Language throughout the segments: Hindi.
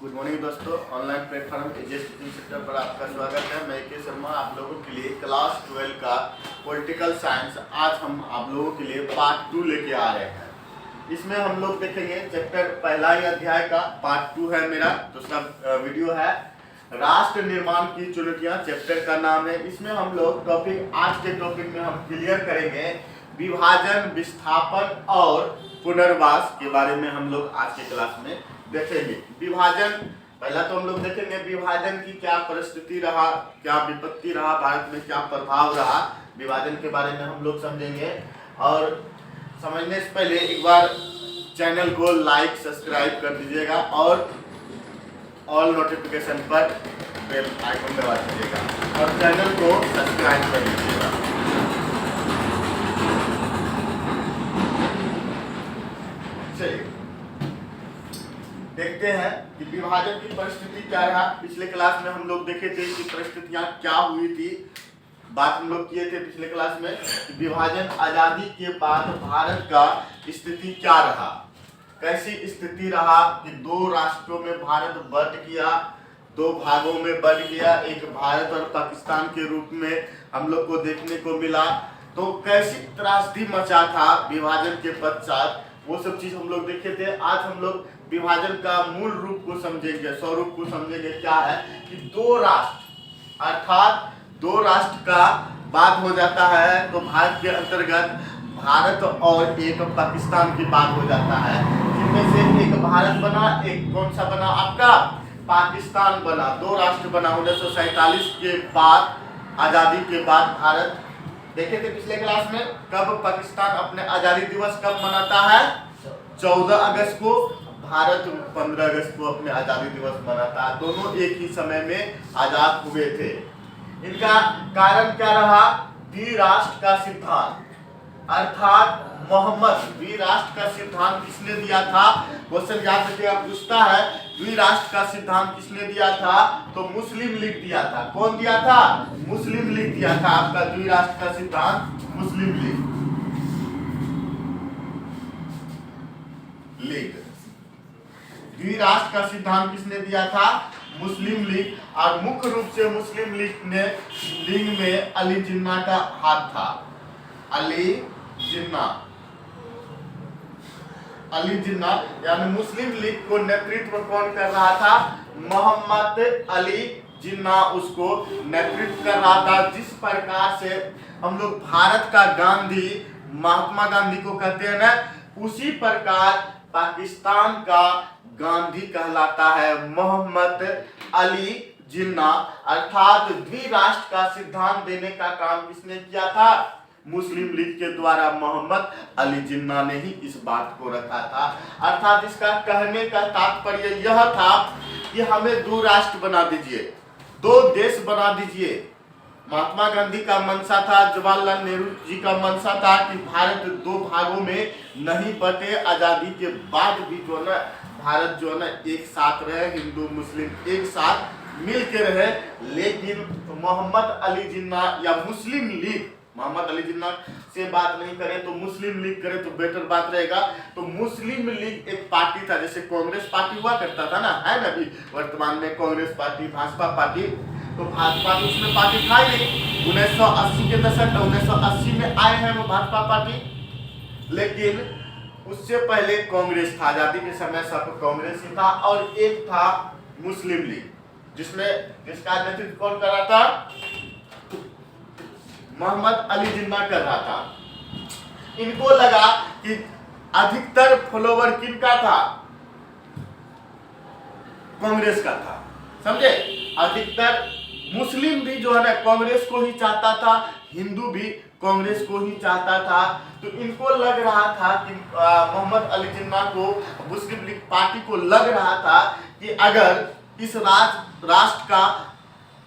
गुड मॉर्निंग दोस्तों, ऑनलाइन प्लेटफॉर्म एजेस टीचिंग सेंटर पर आपका स्वागत है। मैं के शर्मा आप लोगों के लिए क्लास 12 का पॉलिटिकल साइंस आज हम आप लोगों के लिए पार्ट 2 लेके आ रहे हैं। इसमें हम लोग देखेंगे चैप्टर पहला ही अध्याय का पार्ट 2 है मेरा दूसरा वीडियो है राष्ट्र निर्माण की चुनौतियां, चैप्टर का नाम है। इसमें हम लोग आज के टॉपिक में हम क्लियर करेंगे विभाजन, विस्थापन और पुनर्वास के बारे में हम लोग आज के क्लास में देखेंगे। विभाजन पहला तो हम लोग देखेंगे विभाजन की क्या परिस्थिति रहा, क्या विपत्ति रहा, भारत में क्या प्रभाव रहा, विभाजन के बारे में हम लोग समझेंगे। और समझने से पहले एक बार चैनल को लाइक सब्सक्राइब कर दीजिएगा और ऑल नोटिफिकेशन पर बेल आइकन दबा दीजिएगा और चैनल को सब्सक्राइब कर लीजिएगा। चलिए देखते हैं कि विभाजन की परिस्थिति क्या रहा। पिछले क्लास में हम लोग देखे थे कि परिस्थितियां क्या हुई थी, बात हम लोग किए थे पिछले क्लास में कि विभाजन आजादी के बाद भारत का स्थिति क्या रहा, कैसी स्थिति रहा कि दो राष्ट्रों में भारत बंट गया, दो भागों में बंट गया, एक भारत और पाकिस्तान के रूप में हम लोग को देखने को मिला। तो कैसी त्रासदी मचा था विभाजन के पश्चात, वो सब चीज हम लोग देखे थे। आज हम लोग विभाजन का मूल रूप को समझेंगे, स्वरूप को समझेंगे। क्या है कि दो राष्ट्र अर्थात दो राष्ट्र का बात हो जाता है तो भारत के अंतर्गत भारत और एक पाकिस्तान की बात हो जाता है, जिनमें से एक भारत बना, एक कौन सा बना आपका पाकिस्तान बना। दो राष्ट्र बना 1947 के बाद, आजादी के बाद भारत। देखे थे पिछले क्लास में कब पाकिस्तान अपने आजादी दिवस कब मनाता है, 14 अगस्त को। भारत 15 अगस्त को अपने आजादी दिवस मनाता है। दोनों एक ही समय में आजाद हुए थे। इनका कारण क्या रहा, द्विराष्ट्र का सिद्धांत अर्थात मोहम्मद। द्विराष्ट्र का सिद्धांत किसने दिया था, क्वेश्चन याद रखिएगा पूछता है द्विराष्ट्र का सिद्धांत किसने दिया था, तो मुस्लिम लीग दिया था। कौन दिया था, मुस्लिम लीग दिया था आपका द्विराष्ट्र का सिद्धांत, मुस्लिम लीग। द्विराष्ट्र का सिद्धांत किसने दिया था, मुस्लिम लीग। और मुख्य रूप से मुस्लिम लीग में अली जिन्ना का हाथ था। अली जिन्ना यानी मुस्लिम लीग को नेतृत्व कौन कर रहा था, मोहम्मद अली जिन्ना उसको नेतृत्व कर रहा था। जिस प्रकार से हम लोग भारत का गांधी महात्मा गांधी को कहते हैं ना, उसी प्रकार पाकिस्तान का गांधी कहलाता है मोहम्मद अली जिन्ना। अर्थात द्विराष्ट्र का सिद्धांत देने का काम किसने किया था, मुस्लिम लीग के द्वारा मोहम्मद अली जिन्ना ने ही इस बात को रखा था। अर्थात इसका कहने का तात्पर्य यह था कि हमें दो राष्ट्र बना दीजिए, दो देश बना दीजिए। महात्मा गांधी का मंशा था, जवाहरलाल नेहरू जी का मंशा था कि भारत दो भागों में नहीं बटे। आजादी के बाद भी जो ना भारत जो है ना एक साथ रहे, हिंदू मुस्लिम एक साथ मिल के रहे। लेकिन मोहम्मद अली जिन्ना या मुस्लिम लीग, मोहम्मद अली जिन्ना से बात नहीं करें तो मुस्लिम लीग करें तो बेटर बात रहेगा। तो मुस्लिम लीग एक पार्टी था, जैसे कांग्रेस पार्टी हुआ करता था ना, है ना, अभी वर्तमान में कांग्रेस पार्टी, भाजपा पार्टी। तो भाजपा तो उसमें पार्टी था ही नहीं। 1980 के दशक 1980 में आए हैं वो भाजपा पार्टी, लेकिन उससे पहले कांग्रेस था। आजादी के समय सब कांग्रेस ही था। और एक था मुस्लिम लीग, जिसका नेतृत्व कौन कर रहा था, मोहम्मद अली जिन्ना कर रहा था। इनको लगा कि अधिकतर फॉलोवर किनका था, कांग्रेस का था, समझे। अधिकतर मुस्लिम भी जो है ना कांग्रेस को ही चाहता था, हिंदू भी कांग्रेस को ही चाहता था। तो इनको लग रहा था कि मोहम्मद अली जिन्ना को, मुस्लिम लीग पार्टी को लग रहा था कि अगर इस राष्ट्र का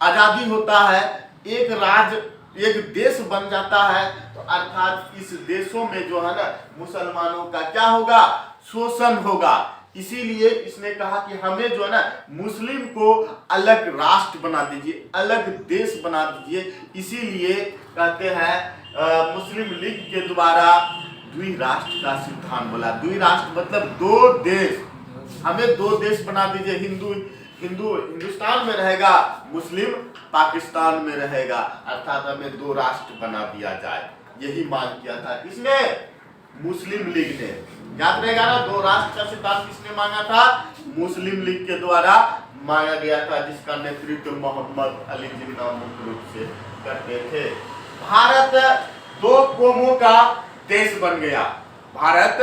आजादी होता है, एक देश बन जाता है, तो अर्थात इस देशों में जो है ना मुसलमानों का क्या होगा, शोषण होगा। इसीलिए इसने कहा कि हमें जो है ना मुस्लिम को अलग राष्ट्र बना दीजिए, अलग देश बना दीजिए। इसीलिए कहते हैं मुस्लिम लीग के द्वारा द्विराष्ट्र का सिद्धांत बोला। द्विराष्ट्र मतलब दो देश, हमें दो देश बना दीजिए, हिंदुस्तान में रहेगा, मुस्लिम पाकिस्तान में रहेगा, अर्थात हमें दो राष्ट्र बना दिया जाए, यही मांग किया था किसने? मुस्लिम लीग ने। याद रहेगा ना, दो राष्ट्र का सिद्धांत किसने मांगा था? मुस्लिम लीग के द्वारा मांगा गया था, जिसका नेतृत्व मोहम्मद अली जिन्ना मुख्य रूप से करते थे। भारत दो कौमों का देश बन गया, भारत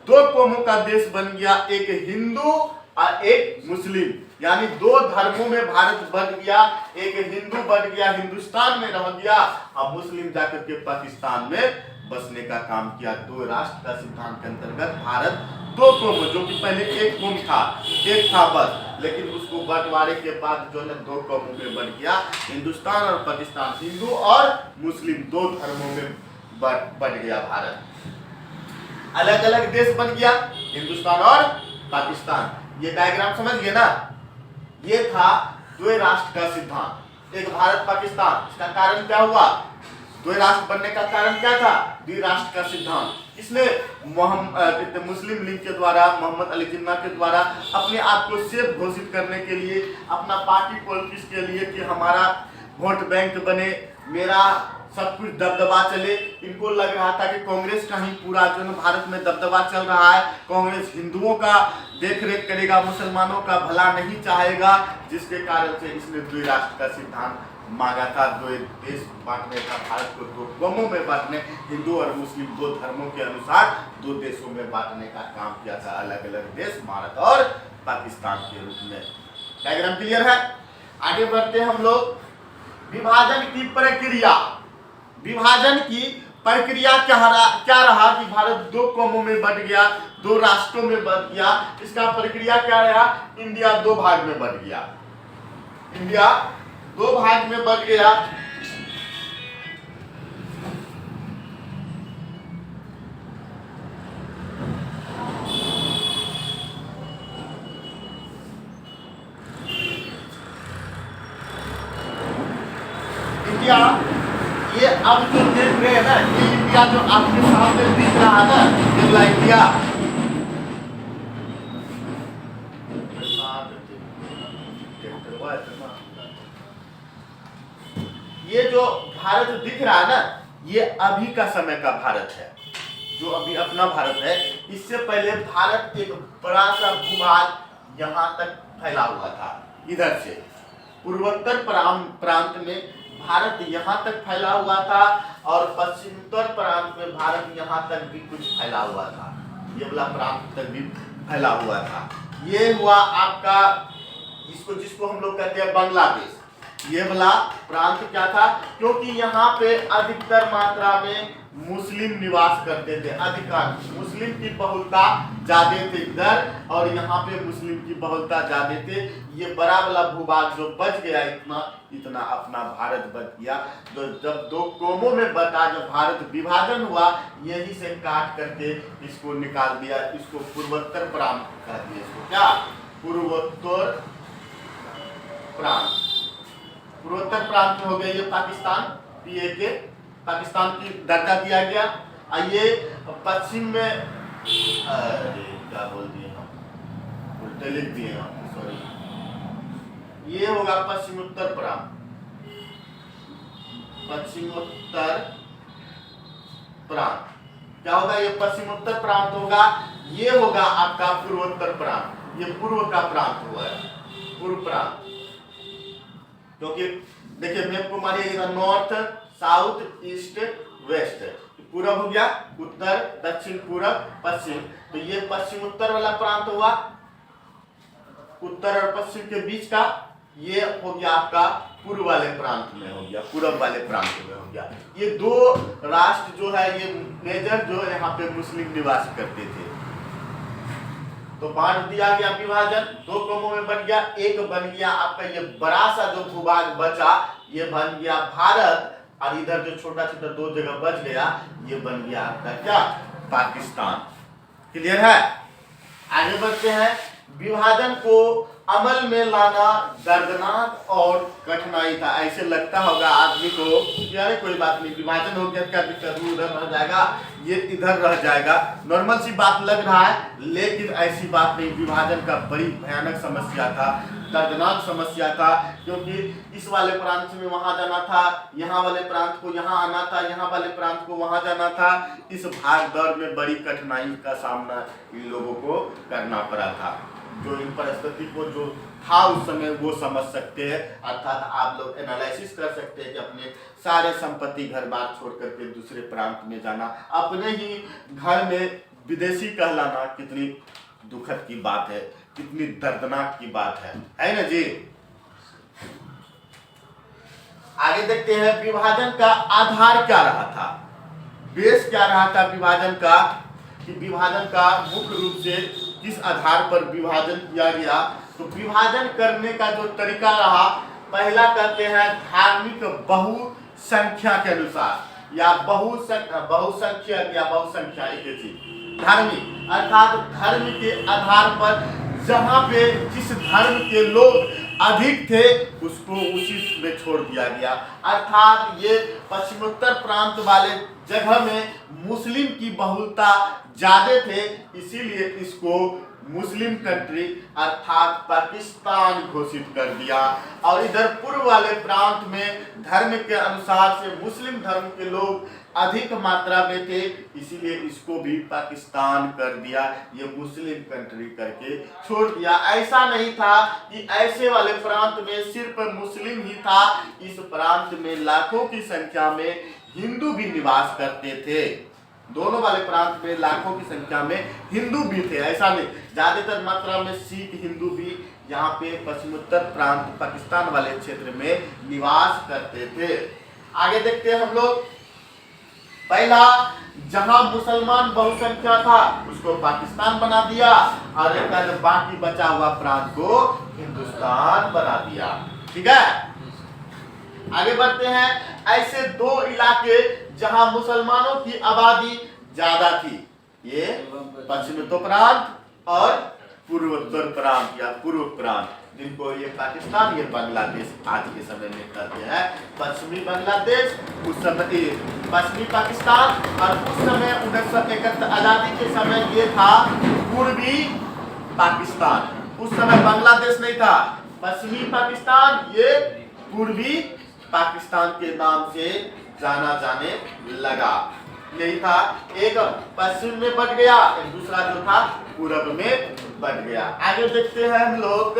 दो कौमों का देश बन गया, एक हिंदू और एक मुस्लिम, यानी दो धर्मों में भारत बन गया, एक हिंदू बन गया, हिंदुस्तान में रह गया, और मुस्लिम जाकर के पाकिस्तान में बसने का काम किया। दो राष्ट्र का सिद्धांत के अंतर्गत भारत दो कौम, जो कि पहले एक कौम था, एक था बस, लेकिन उसको बंटवारे के बाद जो है दो कौमों में बन गया, हिंदुस्तान और पाकिस्तान, हिंदू और मुस्लिम दो धर्मों में बट गया भारत। अलग अलग देश बन गया, हिंदुस्तान और पाकिस्तान। ये डायग्राम समझ गए ना? ये था द्वै राष्ट्र का सिद्धांत, एक भारत पाकिस्तान। इसका कारण क्या हुआ? द्वै राष्ट्र बनने का कारण क्या था? द्विराष्ट्र का सिद्धांत। इसने मुस्लिम लीग के द्वारा, मोहम्मद अली जिन्ना के द्वारा अपने आप को सेफ घोषित करने के लिए, अपना पार्टी पॉलिटिक्स के लिए कि हमारा वोट बैंक बने, मेरा सब कुछ दबदबा चले। इनको लग रहा था कि कांग्रेस का ही पूरा जो है भारत में दबदबा चल रहा है, कांग्रेस हिंदुओं का देखरेख करेगा, मुसलमानों का भला नहीं चाहेगा, जिसके कारण से इसने द्विराष्ट्र का सिद्धांत मांगा था, दो देश बांटने का, भारत को दो कौमों में बांटने, हिंदू और मुस्लिम दो धर्मों के अनुसार दो देशों में बांटने का काम किया था, अलग अलग देश, भारत और पाकिस्तान के रूप में। डायग्राम क्लियर है? आगे बढ़ते हैं हम लोग। विभाजन की प्रक्रिया, विभाजन की प्रक्रिया क्या रहा कि भारत दो कौमों में बट गया, दो राष्ट्रों में बट गया। इसका प्रक्रिया क्या रहा? इंडिया दो भाग में बट गया, इंडिया दो भाग में बट गया। इंडिया, ये अब जो देख रहे हैं ना, ये इंडिया जो आपके सामने दिख रहा है ना, ये वाला इंडिया, ये जो भारत दिख रहा है ना, ये अभी का समय का भारत है, जो अभी अपना भारत है। इससे पहले भारत एक बड़ा सा भूभाग यहाँ तक फैला हुआ था, इधर से पूर्वोत्तर प्रांत में भारत यहाँ तक फैला हुआ था, और पश्चिमोत्तर प्रांत में भारत यहाँ तक भी कुछ फैला हुआ था, ये वाला प्रांत तक भी फैला हुआ था। ये हुआ आपका, इसको जिसको हम लोग कहते हैं बांग्लादेश। ये वाला प्रांत क्या था? क्योंकि यहाँ पे अधिकतर मात्रा में मुस्लिम निवास करते थे, अधिकांश मुस्लिम की बहुलता ज्यादा थे इधर, और यहाँ पे मुस्लिम की बहुलता ज्यादा थे। ये बड़ा वाला भूभाग जो बच गया, इतना अपना भारत बच गया। तो जब दो कौमों में बटा, जब भारत विभाजन हुआ, यही से काट करके इसको निकाल दिया, इसको पूर्वोत्तर प्रांत कह दिया। इसको क्या? पूर्वोत्तर प्रांत। पूर्वोत्तर प्रांत में हो गया ये पाकिस्तान, पीए के पाकिस्तान की दर्जा दिया गया। ये पश्चिम में, अरे क्या बोल दिए हम, उल्टे लिख दिए हम, सॉरी। ये होगा पश्चिमोत्तर प्रांत, पश्चिमोत्तर प्रांत क्या होगा? ये पश्चिमोत्तर प्रांत होगा। ये होगा आपका पूर्वोत्तर प्रांत, ये पूर्व का प्रांत हुआ है, पूर्व प्रांत। क्योंकि देखिए मैप को मारिए, इधर नॉर्थ, साउथ, ईस्ट, वेस्ट, पूरब हो गया, उत्तर, दक्षिण, पूरब, पश्चिम। तो ये पश्चिम उत्तर वाला प्रांत हुआ, उत्तर और पश्चिम के बीच का। ये हो गया आपका पूर्व वाले प्रांत में हो गया, पूरब वाले प्रांत में हो गया। ये दो राष्ट्र जो है, ये मेजर जो यहाँ पे मुस्लिम निवास करते थे। तो बांट दिया गया, विभाजन दो कौमों में बन गया। एक बन गया आपका ये बड़ा सा जो भूभाग बचा, ये बन गया भारत, और इधर जो छोटा छोटा दो जगह बच गया, ये बन गया आपका क्या? पाकिस्तान। क्लियर है? आगे बढ़ते हैं। विभाजन को अमल में लाना दर्दनाक और कठिनाई था। ऐसे लगता होगा आदमी को कि अरे कोई बात नहीं, विभाजन हो गया, क्या दिक्कत, उधर रह जाएगा, ये इधर रह जाएगा, नॉर्मल सी बात लग रहा है, लेकिन ऐसी बात नहीं। विभाजन का बड़ी भयानक समस्या था, दर्दनाक समस्या था, क्योंकि इस वाले प्रांत में वहां जाना था, यहाँ वाले प्रांत को यहाँ आना था, यहाँ वाले प्रांत को वहां जाना था। इस भाग दौड़ में बड़ी कठिनाई का सामना इन लोगों को करना पड़ा था। जो इन परिस्थिति को जो था उस समय वो समझ सकते हैं, अर्थात आप लोग एनालिसिस कर सकते हैं कि अपने सारे संपत्ति घर बार छोड़ करके दूसरे प्रांत में जाना, अपने ही घर में विदेशी कहलाना कितनी दुखद की बात है, कितनी दर्दनाक की बात है ना जी। आगे देखते हैं विभाजन का आधार क्या रहा था, बेस क्या रहा था विभाजन का, कि विभाजन का मुख्य रूप से किस आधार पर विभाजन किया गया। तो विभाजन करने का जो तरीका रहा, पहला कहते हैं धार्मिक बहुसंख्या के अनुसार, या बहुसंख्यक या बहुसंख्या एक चीज, धार्मिक अर्थात धर्म के आधार पर जहां पे जिस धर्म के लोग अधिक थे उसको उसी में छोड़ दिया गया। अर्थात ये पश्चिमोत्तर प्रांत वाले जगह में मुस्लिम की बहुलता ज्यादा थे, इसीलिए इसको मुस्लिम कंट्री अर्थात पाकिस्तान घोषित कर दिया। और इधर पूर्व वाले प्रांत में धर्म के अनुसार से मुस्लिम धर्म के लोग अधिक मात्रा में थे, इसीलिए इसको भी पाकिस्तान कर दिया, ये मुस्लिम कंट्री करके छोड़ दिया। ऐसा नहीं था कि ऐसे वाले प्रांत में सिर्फ मुस्लिम ही था, इस प्रांत में लाखों की संख्या में हिंदू भी निवास करते थे। दोनों वाले प्रांत में लाखों की संख्या में हिंदू भी थे, ऐसा नहीं, ज्यादातर मात्रा में सिख हिंदू भी यहाँ पे पश्चिमोत्तर प्रांत पाकिस्तान वाले क्षेत्र में निवास करते थे। आगे देखते हैं हम लोग, पहला जहां मुसलमान बहुसंख्या था उसको पाकिस्तान बना दिया, और एक बाकी बचा हुआ प्रांत को हिंदुस्तान बना दिया। ठीक है, आगे बढ़ते हैं। ऐसे दो इलाके जहां मुसलमानों की आबादी ज्यादा थी, ये पश्चिमोत्तर प्रांत और पूर्वोत्तर प्रांत या पूर्व प्रांत, जिनको ये पाकिस्तान ये बांग्लादेश आज के समय में कहते हैं। पश्चिमी बांग्लादेश उस समय, पश्चिमी पाकिस्तान, और उस समय 1971 आजादी के समय ये था पूर्वी पाकिस्तान। उस समय बांग्लादेश नहीं था, पश्चिमी पाकिस्तान ये पूर्वी पाकिस्तान के नाम से जाना जाने लगा। यही था, एक पश्चिम में बढ़ गया, एक दूसरा जो था पूर्व में बढ़ गया। आगे देखते हैं हम लोग,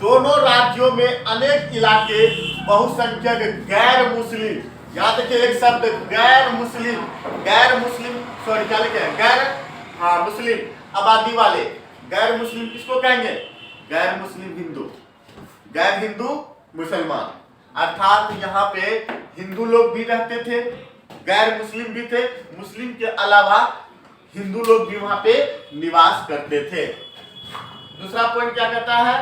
दोनों राज्यों में अनेक इलाके बहुसंख्यक गैर मुस्लिम, यहाँ देखिए एक शब्द गैर मुस्लिम, सॉरी क्या लिखे हैं, गैर मुस्लिम आबादी वाले। गैर मुस्लिम किसको कहेंगे, गैर मुस्लिम हिंदू, गैर हिंदू मुसलमान, अर्थात यहाँ पे हिंदू लोग भी रहते थे, गैर मुस्लिम भी थे, मुस्लिम के अलावा हिंदू लोग भी वहां पे निवास करते थे। दूसरा पॉइंट क्या कहता है,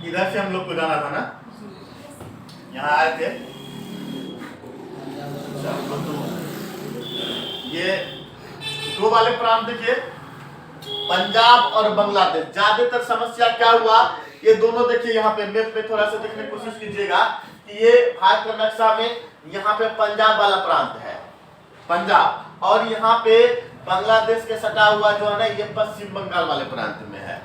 इधर से हम लोग को जाना था ना, यहाँ आए थे, ये दो वाले प्रांत देखिए, पंजाब और बांग्लादेश। ज्यादातर समस्या क्या हुआ, ये दोनों देखिए यहाँ पे मैप पे थोड़ा सा देखने की कोशिश कीजिएगा कि ये भारत का नक्शा में यहाँ पे पंजाब वाला प्रांत है, पंजाब, और यहाँ पे बांग्लादेश के सटा हुआ जो है ना ये पश्चिम बंगाल वाले प्रांत में है।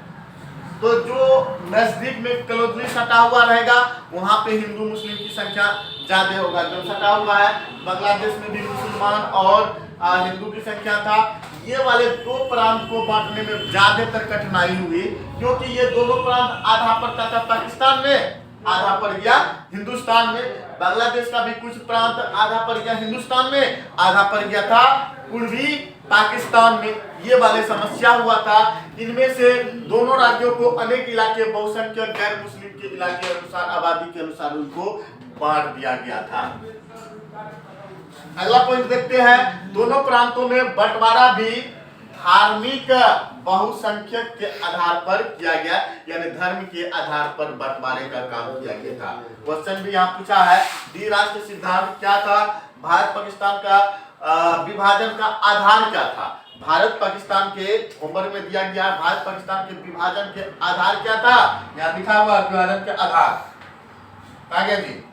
तो जो नजदीक में क्लोजली सटा हुआ रहेगा वहां पे हिंदू मुस्लिम की संख्या ज्यादा होगा। जो सटा हुआ है बांग्लादेश में भी मुसलमान और हिंदू की संख्या था। ये वाले दो प्रांत को बांटने में ज्यादातर कठिनाई हुई, क्योंकि ये दोनों प्रांत आधा पड़ता था पाकिस्तान में, आधा पड़ गया हिंदुस्तान में। बांग्लादेश का भी कुछ प्रांत आधा पड़ गया हिंदुस्तान में, आधा पड़ गया था पूर्वी पाकिस्तान में। ये वाले समस्या हुआ था। इनमें से दोनों राज्यों को अनेक इलाके बहुसंख्यक गैर मुस्लिम के इलाके अनुसार, आबादी के अनुसार उनको बांट दिया गया था। अगला पॉइंट देखते हैं, दोनों प्रांतों में बंटवारा भी धार्मिक बहुसंख्यक के आधार पर किया गया, यानी धर्म के आधार पर बंटवारे का काम किया गया था। क्वेश्चन भी यहाँ पूछा है, द्विराष्ट्र सिद्धांत क्या था? भारत पाकिस्तान का विभाजन का आधार क्या था? भारत पाकिस्तान के होमवर्क में दिया गया, भारत पाकिस्तान के विभाजन के आधार क्या था? यहाँ लिखा हुआ विभाजन के आधार आगे जी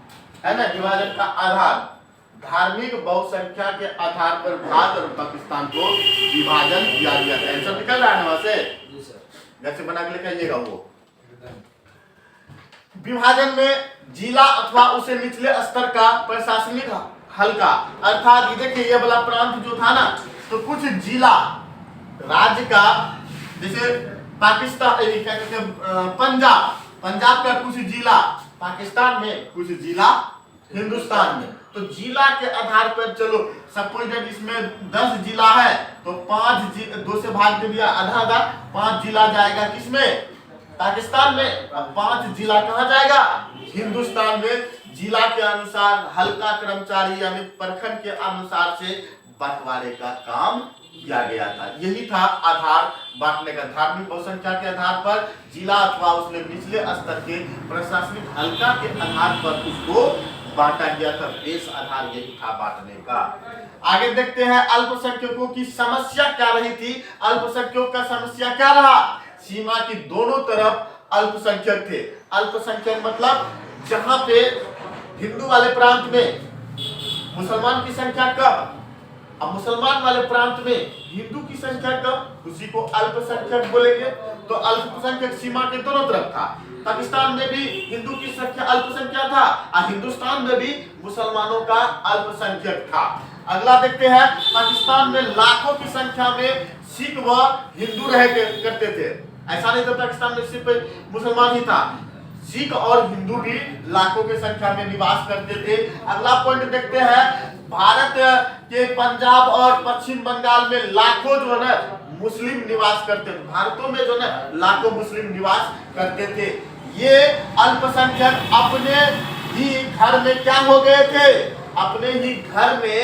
है ना, विभाजन का आधार धार्मिक बहुसंख्या के आधार पर भारत और पाकिस्तान को विभाजन किया गया था। आंसर निकल रहा है ना? वहां से घर से बना के लेकर आइएगा। वो विभाजन में जिला अथवा उसे निचले स्तर का प्रशासनिक हल्का, अर्थात देखिए ये वाला प्रांत जो था ना, तो कुछ जिला राज्य का, जैसे पाकिस्तान क्या कहते हैं पंजाब का कुछ जिला पाकिस्तान में, कुछ जिला हिंदुस्तान में। तो जिला के आधार पर चलो सपोज इसमें 10 जिला है तो 2 से भाग दे दिया, आधा आधा, 5 जिला जाएगा किसमें? पाकिस्तान में। अब 5 जिला कहाँ जाएगा? हिंदुस्तान में। जिला के अनुसार हल्का कर्मचारी यानी प्रखंड के अनुसार से बंटवारे का काम किया गया था। यही था आधार बांटने का, धार्मिक बहुसंख्या के आधार पर जिला अथवा उसमें निचले स्तर के प्रशासनिक हल्का के आधार पर उसको बांटा गया था। देश आधार यही था बांटने का। आगे देखते हैं अल्पसंख्यकों की समस्या क्या रही थी। अल्पसंख्यकों का समस्या क्या रहा? सीमा की दोनों तरफ अल्पसंख्यक थे। अल्पसंख्यक मतलब जहां पे हिंदू वाले प्रांत में मुसलमान की संख्या कम, अब मुसलमान वाले प्रांत में हिंदू की संख्या कम, उसी को अल्पसंख्यक बोलेंगे। तो अल्पसंख्यक सीमा के दोनों तरफ था। पाकिस्तान में भी हिंदू की संख्या अल्पसंख्यक था और हिंदुस्तान में भी मुसलमानों का अल्पसंख्यक था। अगला देखते हैं, पाकिस्तान में लाखों की संख्या में सिख व हिंदू रह करते थे। ऐसा नहीं था पाकिस्तान में सिर्फ मुसलमान ही था, सिख और हिंदू भी लाखों की संख्या में निवास करते थे। अगला पॉइंट देखते हैं, भारत के पंजाब और पश्चिम बंगाल में लाखों जो है मुस्लिम निवास करते थे। भारतों में जो है लाखों मुस्लिम निवास करते थे। ये अल्पसंख्यक अपने ही घर में क्या हो गए थे? अपने ही घर में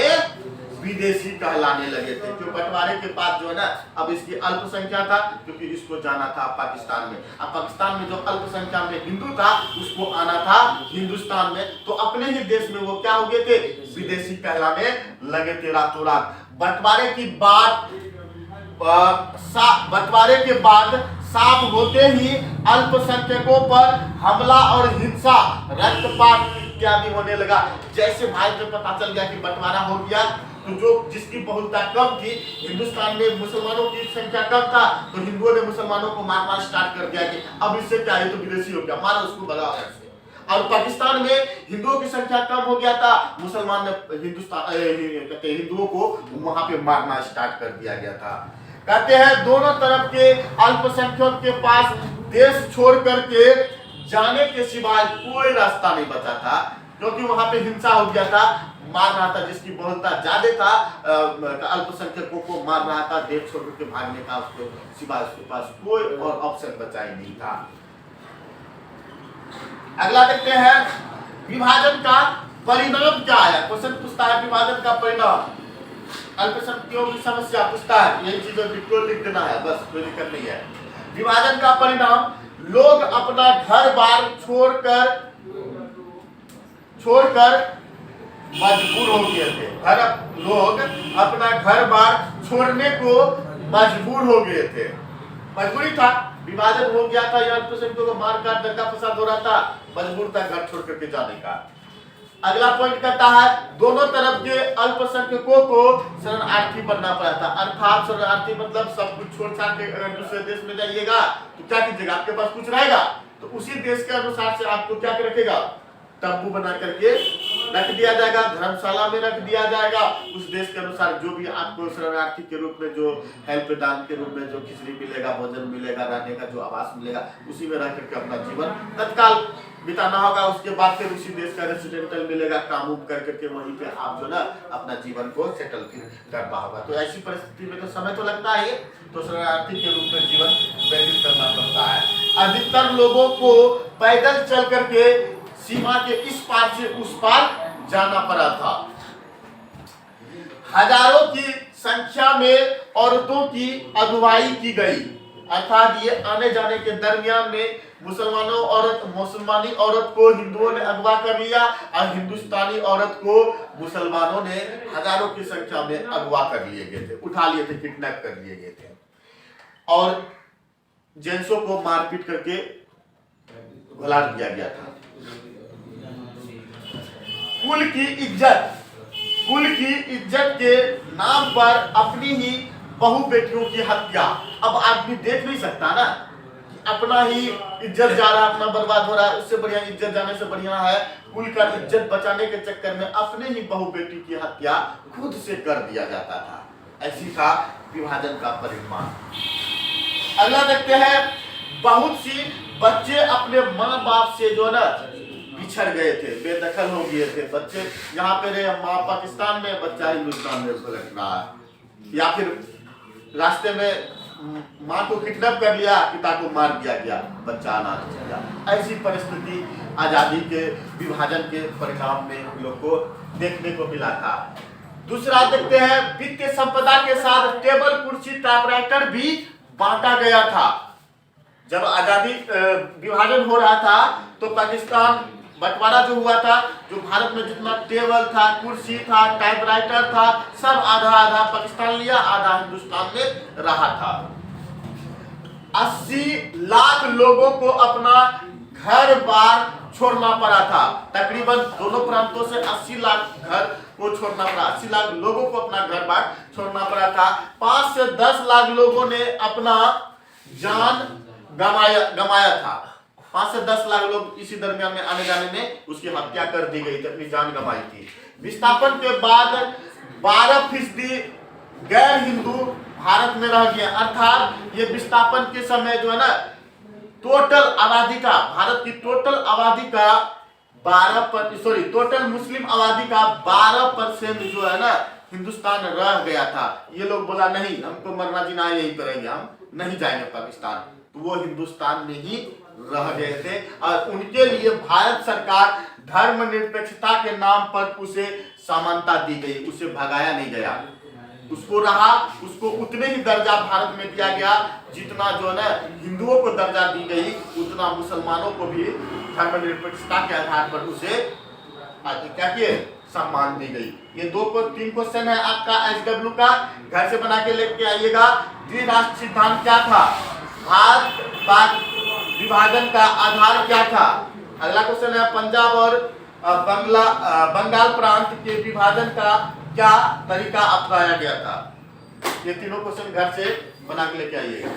विदेशी कहलाने लगे थे। क्यों? बंटवारे के बाद जो है ना, अब इसकी अल्पसंख्या था क्योंकि इसको जाना था पाकिस्तान में। अब पाकिस्तान में जो अल्पसंख्या में हिंदू था उसको आना था हिंदुस्तान में, तो अपने ही देश में वो क्या हो गए थे? विदेशी कहलाने लगे थे रातों रात। बंटवारे के बाद साफ होते ही अल्पसंख्यकों पर हमला और हिंसा, रक्तपात इत्यादि होने लगा। जैसे भारत में पता चल गया कि बंटवारा हो गया, तो जो जिसकी बहुलता कम थी, हिंदुस्तान में मुसलमानों की संख्या कम था, तो हिंदुओं ने मुसलमानों को मारना स्टार्ट कर दिया कि अब इससे क्या है, तो विदेशी हो गया, मारा उसको भगाओ ऐसे। और पाकिस्तान में हिंदुओं की संख्या कम हो गया था, मुसलमान ने हिंदुओं को वहां पे मारना स्टार्ट कर दिया गया था। कहते हैं दोनों तरफ के अल्पसंख्यकों के पास देश छोड़ करके जाने के सिवाय कोई रास्ता नहीं बचा था, क्योंकि वहां पे हिंसा हो गया था, मार रहा था। जिसकी बहुलता ज्यादा था अल्पसंख्यकों को मार रहा था, देश छोड़ के भागने का उसको सिवाय उसके पास कोई और ऑप्शन बचा ही नहीं था। अगला देखते हैं, विभाजन का परिणाम क्या है। क्वेश्चन पूछता है विभाजन का परिणाम, अल्पसंख्यकों की समस्या पूछता है, यही चीजें बिल्कुल लिख देना है, बस कोई दिक्कत नहीं है। विभाजन का परिणाम, लोग अपना घर बार छोड़कर मजबूर हो गए थे। लोग अपना घर बार छोड़ने को मजबूर हो गए थे, मजबूरी था, विभाजन हो गया था, अल्पसंख्यकों को मार काट दंगा फसाद हो रहा था, मजबूर था घर छोड़ करके जाने का। अगला पॉइंट कहता है, दोनों तरफ के अल्पसंख्यकों को शरणार्थी बनना पड़ा था। अर्थात शरणार्थी मतलब सब कुछ छोड़ छाड़ के अगर दूसरे देश में जाइएगा तो क्या कीजिएगा, आपके पास कुछ रहेगा तो उसी देश के अनुसार से आपको क्या रखेगा, तंबू बना करके रख दिया जाएगा, धर्मशाला में रख दिया जाएगा। उस देश के अनुसार जो भी आपको शरणार्थी के रूप में जो हेल्प दान के रूप में जो खिचड़ी मिलेगा, भोजन मिलेगा, रहने का जो आवास मिलेगा, उसी में रह करके अपना जीवन तत्काल बिताना होगा। उसके बाद फिर उसी देश का रेसिडेंटल मिलेगा, काम कर करके वहीं पे आप जो ना अपना जीवन को सेटल करना होगा। तो ऐसी परिस्थिति में तो समय तो लगता है, तो शरणार्थी के रूप में जीवन व्यतीत करना पड़ता है। अधिकतर लोगों को पैदल चल करके सीमा के इस पार से उस पार जाना पड़ा था। हजारों की संख्या में औरतों की अगुवाई की गई, अर्थात ये आने जाने के दरमियान में मुसलमानी औरत को हिंदुओं ने अगवा कर लिया और हिंदुस्तानी औरत को मुसलमानों ने हजारों की संख्या में अगवा कर लिए गए थे, उठा लिए थे, किडनैप कर लिए गए थे और जेंट्सों को मारपीट करके भुला दिया गया था। कुल की इज्जत के नाम पर अपनी ही बहु बेटियों की हत्या। अब आदमी देख नहीं सकता ना कि अपना ही इज्जत जा रहा है, अपना बर्बाद हो रहा है, उससे बढ़िया इज्जत जाने से बढ़िया है कुल का इज्जत बचाने के चक्कर में अपने ही बहु बेटी की हत्या खुद से कर दिया जाता था। ऐसी था विभाजन का परिणाम। अगला देखते हैं, बहुत सी बच्चे अपने माँ बाप से जो ना बिछड़ गए थे, बेदखल हो गए थे। बच्चे यहाँ पे रहे, माँ पाकिस्तान में, बच्चा हिंदुस्तान में भटक रहा है, या फिर रास्ते में माँ को किडनैप कर लिया, पिता को मार दिया गया, बच्चा अनाथ हो गया। ऐसी परिस्थिति आजादी के विभाजन के परिणाम में हम लोग को देखने को मिला था। दूसरा देखते हैं, वित्तीय संपदा के साथ टेबल कुर्सी टाइपराइटर भी बांटा गया था। जब आजादी विभाजन हो रहा था तो पाकिस्तान बंटवारा जो हुआ था, जो भारत में जितना टेबल था, कुर्सी था, टाइपराइटर था, सब आधा आधा पाकिस्तान लिया, आधा हिंदुस्तान में रहा था। 80 लाख लोगों को अपना घर बार छोड़ना पड़ा था। तकरीबन दोनों प्रांतों से 80 लाख घर को छोड़ना पड़ा, 80 लाख लोगों को अपना घर बार छोड़ना पड़ा था। 5 से 10 लाख लोगों ने अपना जान गमाया था। 5 से 10 लाख लोग इसी दरमियान में आने जाने में उसकी हत्या कर दी गई थी, अपनी जान गंवाई थी। विस्थापन के बाद 12% गैर हिंदू भारत में रह गए, अर्थात ये विस्थापन के समय जो है ना, टोटल आबादी का, भारत की टोटल आबादी का टोटल मुस्लिम आबादी का 12% जो है ना हिंदुस्तान रह गया था। ये लोग बोला नहीं, हमको मरना जीना यहीं पर रहेंगे, हम नहीं जाएंगे पाकिस्तान, तो वो हिंदुस्तान में ही रह गए थे। और उनके लिए भारत सरकार धर्मनिरपेक्षता के नाम पर उसे समानता दी गई, उसे भगाया नहीं गया, उसको रहा, उसको उतने ही दर्जा भारत में दिया गया जितना जो है ना हिंदुओं को दर्जा दी गई, उतना मुसलमानों को भी धर्मनिरपेक्षता के आधार पर उसे क्या किए, सम्मान दी गई। ये 3 क्वेश्चन है आपका SW का, घर से बना के लेके आइएगा। द्विराष्ट्र सिद्धांत क्या था, भारत पाक विभाजन का आधार क्या था। अगला क्वेश्चन है, पंजाब और बंगाल प्रांत के विभाजन का क्या तरीका अपनाया गया था। ये तीनों क्वेश्चन घर से बना के लेके आइएगा।